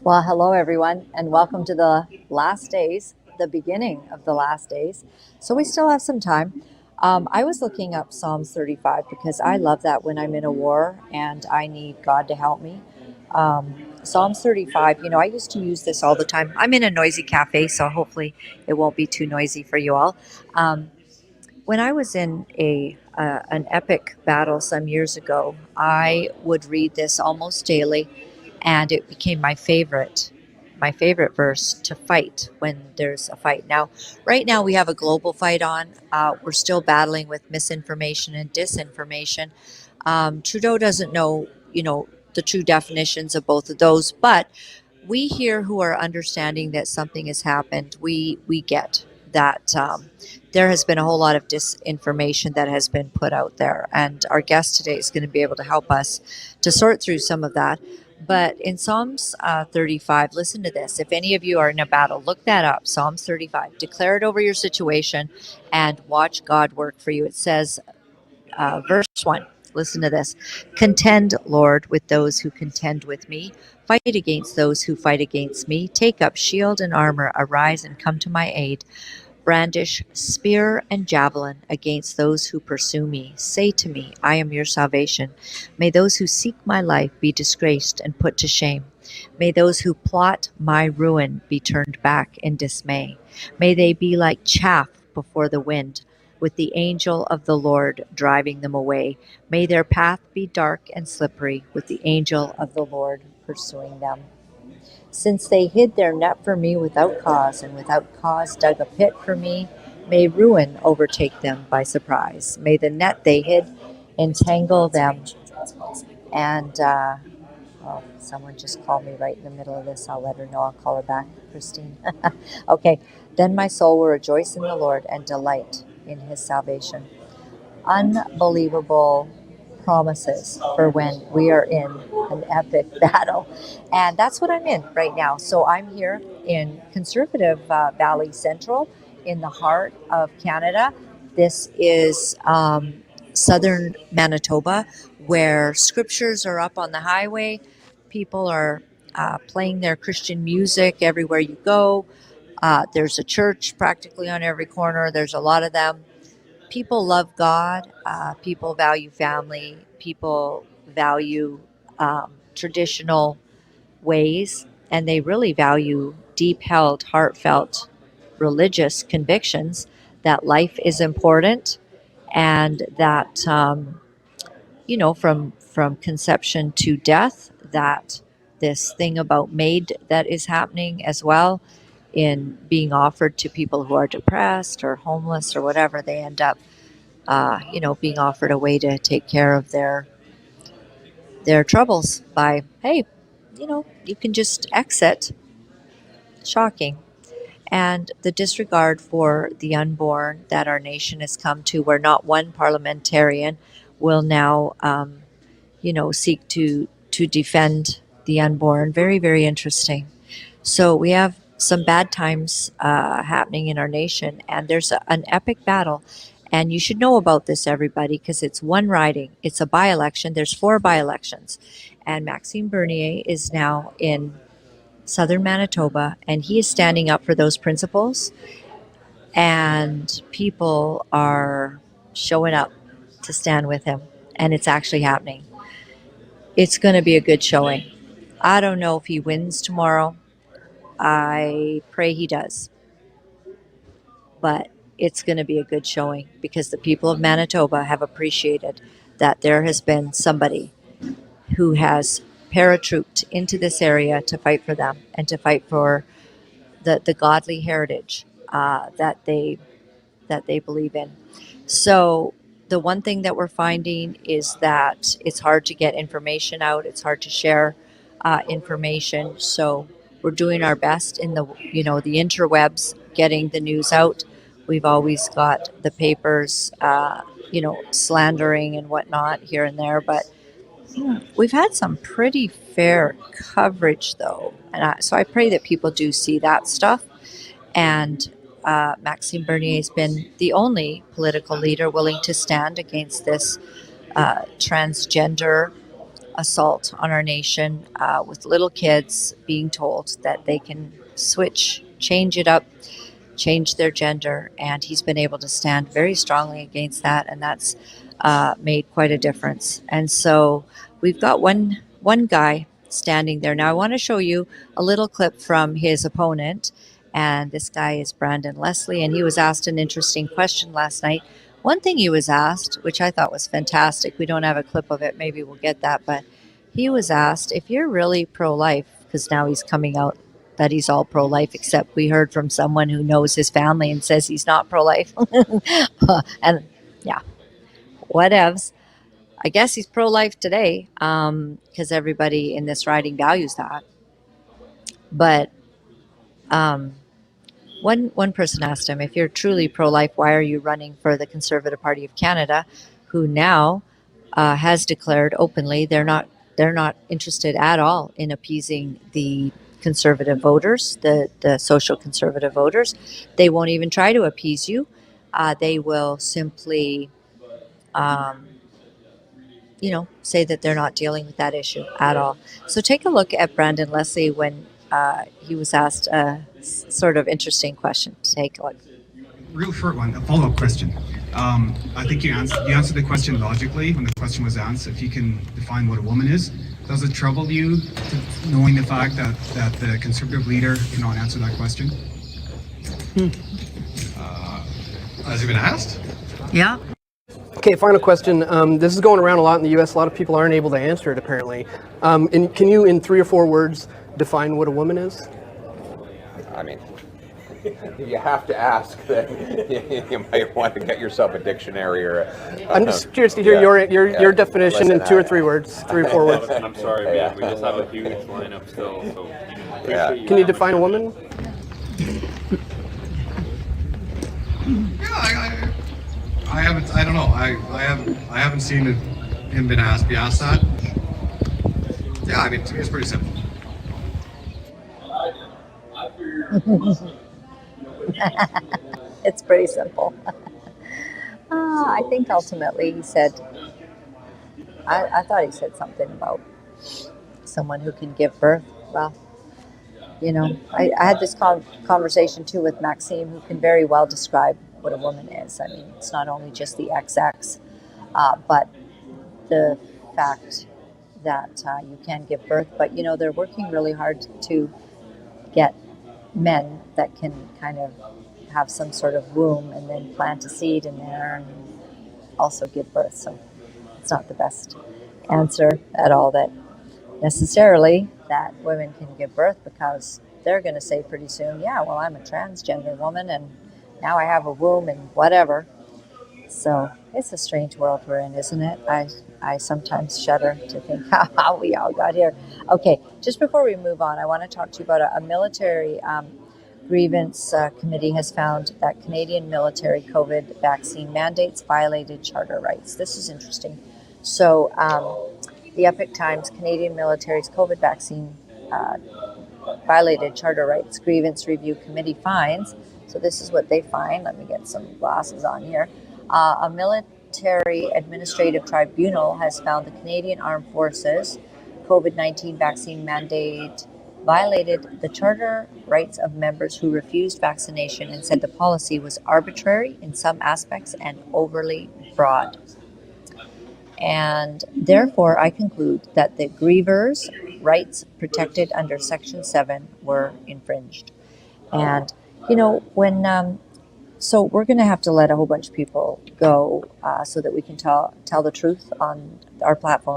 Well, hello everyone, and welcome to the last days, the beginning of the last days. So we still have some time. I was looking up Psalms 35 because I love that when I'm in a war and I need God to help me. Psalms 35, I used to use this all the time. I'm in a noisy cafe, so hopefully it won't be too noisy for you all. Um, when I was in an epic battle some years ago, I would read this almost daily, and it became my favorite verse to fight when there's a fight. Now, right now we have a global fight on. We're still battling with misinformation and disinformation. Trudeau doesn't know, the true definitions of both of those, but we here who are understanding that something has happened, we get that there has been a whole lot of disinformation that has been put out there, and our guest today is going to be able to help us to sort through some of that. But in Psalms 35, listen to this. If any of you are in a battle, look that up. Psalms 35. Declare it over your situation and watch God work for you. It says, verse 1. Listen to this. Contend, Lord, with those who contend with me. Fight against those who fight against me. Take up shield and armor. Arise and come to my aid. Brandish spear and javelin against those who pursue me. Say to me, I am your salvation. May those who seek my life be disgraced and put to shame. May those who plot my ruin be turned back in dismay. May they be like chaff before the wind, with the angel of the Lord driving them away. May their path be dark and slippery, with the angel of the Lord pursuing them. Since they hid their net for me without cause, and without cause dug a pit for me, may ruin overtake them by surprise. May the net they hid entangle them. And, oh, someone just called me right in the middle of this. I'll let her know. I'll call her back, Christine. Okay. Then my soul will rejoice in the Lord and delight in his salvation. Unbelievable promises for when we are in an epic battle. And that's what I'm in right now. So I'm here in conservative Valley Central in the heart of Canada. This is southern Manitoba, where scriptures are up on the highway. People are playing their Christian music everywhere you go. There's a church practically on every corner. There's a lot of them. People love God. People value family. People value traditional ways, and they really value deep held, heartfelt religious convictions that life is important, and that from conception to death, that this thing about MAID that is happening as well, in being offered to people who are depressed or homeless or whatever, they end up being offered a way to take care of their troubles by, hey, you can just exit. Shocking. And the disregard for the unborn that our nation has come to, where not one parliamentarian will now, seek to defend the unborn. Very, very interesting. So we have some bad times happening in our nation, and there's an epic battle. And you should know about this, everybody, because it's one riding. It's a by-election. There's 4 by-elections. And Maxime Bernier is now in southern Manitoba, and he is standing up for those principles. And people are showing up to stand with him. And it's actually happening. It's going to be a good showing. I don't know if he wins tomorrow. I pray he does. But it's going to be a good showing because the people of Manitoba have appreciated that there has been somebody who has paratrooped into this area to fight for them and to fight for the godly heritage that they believe in. So the one thing that we're finding is that it's hard to get information out. It's hard to share information. So we're doing our best in the interwebs, getting the news out. We've always got the papers, slandering and whatnot here and there, but we've had some pretty fair coverage, though. And so I pray that people do see that stuff. And Maxime Bernier has been the only political leader willing to stand against this transgender assault on our nation, with little kids being told that they can switch, change it up, change their gender, and he's been able to stand very strongly against that, and that's made quite a difference. And so we've got one guy standing there. Now I want to show you a little clip from his opponent, and this guy is Brandon Leslie, and he was asked an interesting question last night. One thing he was asked, which I thought was fantastic, we don't have a clip of it, maybe we'll get that, but he was asked, if you're really pro-life, because now he's coming out that he's all pro-life, except we heard from someone who knows his family and says he's not pro-life. And yeah, whatevs. I guess he's pro-life today, because everybody in this riding values that. But one person asked him, if you're truly pro-life, why are you running for the Conservative Party of Canada, who now has declared openly they're not interested at all in appeasing the conservative voters, the social conservative voters. They won't even try to appease you. They will simply, say that they're not dealing with that issue at all. So take a look at Brandon Leslie when he was asked a sort of interesting question. Take a look. Real short one, a follow-up question. I think you answered the question logically when the question was asked, if you can define what a woman is. Does it trouble you knowing the fact that the Conservative leader cannot answer that question? Has he been asked? Yeah. Okay, final question. This is going around a lot in the U.S. A lot of people aren't able to answer it, apparently. And can you, in 3 or 4 words, define what a woman is? I mean, you have to ask. You might want to get yourself a dictionary or. I'm just curious to hear your definition in 2 or 3 words, 3 or 4 words. I'm sorry, we just have a huge lineup still. So Can you define a woman? Yeah, I haven't. I don't know. I haven't seen him be asked that. Yeah, I mean, to me, it's pretty simple. It's pretty simple. I think ultimately he said, I thought he said something about someone who can give birth. Well, I had this conversation too with Maxime, who can very well describe what a woman is. I mean, it's not only just the XX, but the fact that you can give birth. But, they're working really hard to get men that can kind of have some sort of womb and then plant a seed in there and also give birth. So it's not the best answer at all that necessarily that women can give birth, because they're going to say pretty soon, yeah, well, I'm a transgender woman and now I have a womb and whatever. So it's a strange world we're in, isn't it? I sometimes shudder to think how we all got here. Okay, just before we move on, I want to talk to you about a military grievance committee has found that Canadian military COVID vaccine mandates violated charter rights. This is interesting. So the Epoch Times, Canadian military's COVID vaccine violated charter rights grievance review committee finds. So this is what they find. Let me get some glasses on here. A military administrative tribunal has found the Canadian Armed Forces COVID-19 vaccine mandate violated the charter rights of members who refused vaccination, and said the policy was arbitrary in some aspects and overly broad. And therefore, I conclude that the grievers' rights protected under Section 7 were infringed. And, so we're going to have to let a whole bunch of people go so that we can tell the truth on our platform.